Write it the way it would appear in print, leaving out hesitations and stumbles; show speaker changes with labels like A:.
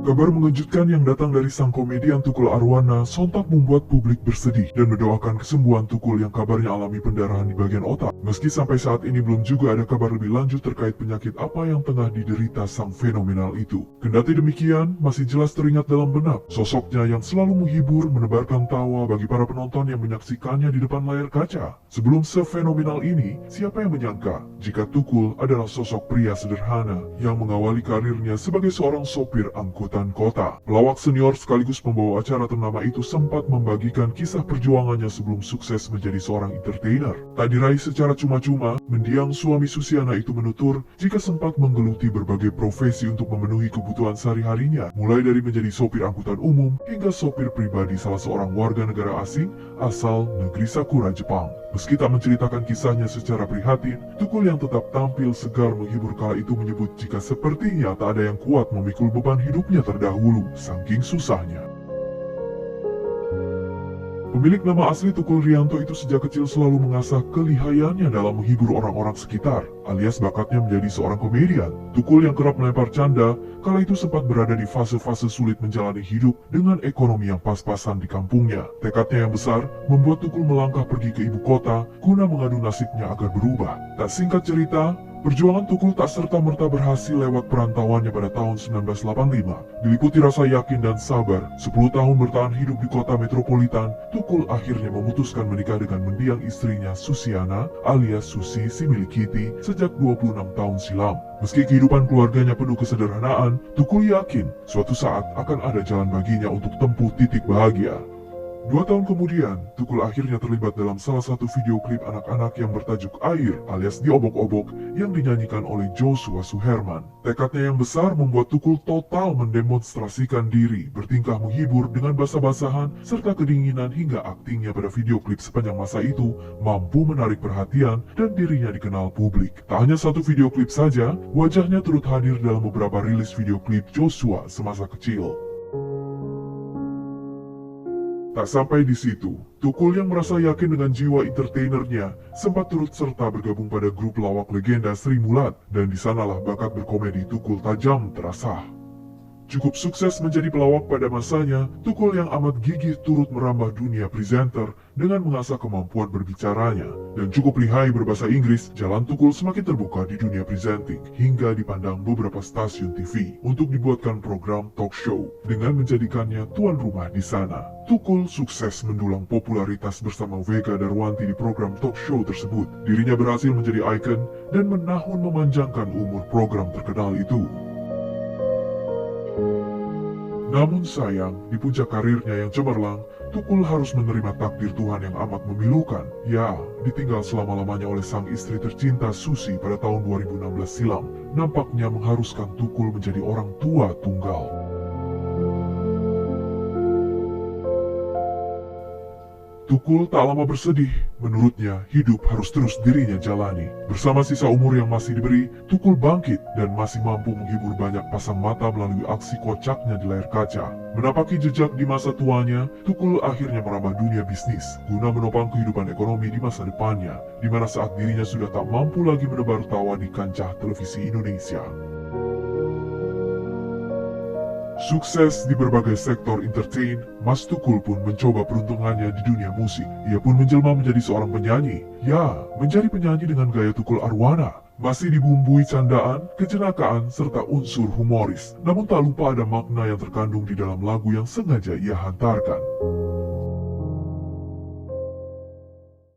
A: Kabar mengejutkan yang datang dari sang komedian Tukul Arwana sontak membuat publik bersedih dan mendoakan kesembuhan Tukul yang kabarnya alami pendarahan di bagian otak. Meski sampai saat ini belum juga ada kabar lebih lanjut terkait penyakit apa yang tengah diderita sang fenomenal itu. Kendati demikian, masih jelas teringat dalam benak sosoknya yang selalu menghibur, menebarkan tawa bagi para penonton yang menyaksikannya di depan layar kaca. Sebelum sefenomenal ini, siapa yang menyangka jika Tukul adalah sosok pria sederhana yang mengawali karirnya sebagai seorang sopir angkutan kota. Pelawak senior sekaligus pembawa acara ternama itu sempat membagikan kisah perjuangannya sebelum sukses menjadi seorang entertainer. Tak diraih secara cuma-cuma, mendiang suami Susiana itu menutur jika sempat menggeluti berbagai profesi untuk memenuhi kebutuhan sehari-harinya, mulai dari menjadi sopir angkutan umum hingga sopir pribadi salah seorang warga negara asing asal negeri Sakura, Jepang. Meski tak menceritakan kisahnya secara prihatin, Tukul yang tetap tampil segar menghibur kala itu menyebut jika sepertinya tak ada yang kuat memikul beban hidupnya terdahulu, saking susahnya. Pemilik nama asli Tukul Rianto itu sejak kecil selalu mengasah kelihayannya dalam menghibur orang-orang sekitar, alias bakatnya menjadi seorang komedian. Tukul yang kerap melempar canda, kala itu sempat berada di fase-fase sulit menjalani hidup dengan ekonomi yang pas-pasan di kampungnya. Tekadnya yang besar membuat Tukul melangkah pergi ke ibu kota guna mengadu nasibnya agar berubah. Tak singkat cerita, perjuangan Tukul tak serta-merta berhasil lewat perantauannya pada tahun 1985. Diliputi rasa yakin dan sabar, 10 tahun bertahan hidup di kota metropolitan, Tukul akhirnya memutuskan menikah dengan mendiang istrinya Susiana alias Susi si milik Kitty sejak 26 tahun silam. Meski kehidupan keluarganya penuh kesederhanaan, Tukul yakin suatu saat akan ada jalan baginya untuk tempuh titik bahagia. 2 tahun kemudian, Tukul akhirnya terlibat dalam salah satu video klip anak-anak yang bertajuk Air alias Diobok-obok yang dinyanyikan oleh Joshua Suherman. Tekadnya yang besar membuat Tukul total mendemonstrasikan diri, bertingkah menghibur dengan basa-basahan serta kedinginan hingga aktingnya pada video klip sepanjang masa itu mampu menarik perhatian dan dirinya dikenal publik. Tak hanya satu video klip saja, wajahnya turut hadir dalam beberapa rilis video klip Joshua semasa kecil. Tak sampai di situ, Tukul yang merasa yakin dengan jiwa entertainernya sempat turut serta bergabung pada grup lawak legenda Sri Mulat, dan di sanalah bakat berkomedi Tukul tajam terasa. Cukup sukses menjadi pelawak pada masanya, Tukul yang amat gigih turut merambah dunia presenter dengan mengasah kemampuan berbicaranya. Dan cukup lihai berbahasa Inggris, jalan Tukul semakin terbuka di dunia presenting hingga dipandang beberapa stasiun TV untuk dibuatkan program talk show dengan menjadikannya tuan rumah di sana. Tukul sukses mendulang popularitas bersama Vega Darwanti di program talk show tersebut. Dirinya berhasil menjadi ikon dan menahun memanjangkan umur program terkenal itu. Namun sayang, di puncak karirnya yang cemerlang, Tukul harus menerima takdir Tuhan yang amat memilukan. Ya, ditinggal selama-lamanya oleh sang istri tercinta Susi pada tahun 2016 silam, nampaknya mengharuskan Tukul menjadi orang tua tunggal. Tukul tak lama bersedih, menurutnya hidup harus terus dirinya jalani. Bersama sisa umur yang masih diberi, Tukul bangkit dan masih mampu menghibur banyak pasang mata melalui aksi kocaknya di layar kaca. Menapaki jejak di masa tuanya, Tukul akhirnya merambah dunia bisnis, guna menopang kehidupan ekonomi di masa depannya, di mana saat dirinya sudah tak mampu lagi menebar tawa di kancah televisi Indonesia. Sukses di berbagai sektor entertain, Mas Tukul pun mencoba peruntungannya di dunia musik. Ia pun menjelma menjadi seorang penyanyi. Ya, menjadi penyanyi dengan gaya Tukul Arwana. Masih dibumbui candaan, kejenakaan, serta unsur humoris. Namun tak lupa ada makna yang terkandung di dalam lagu yang sengaja ia hantarkan.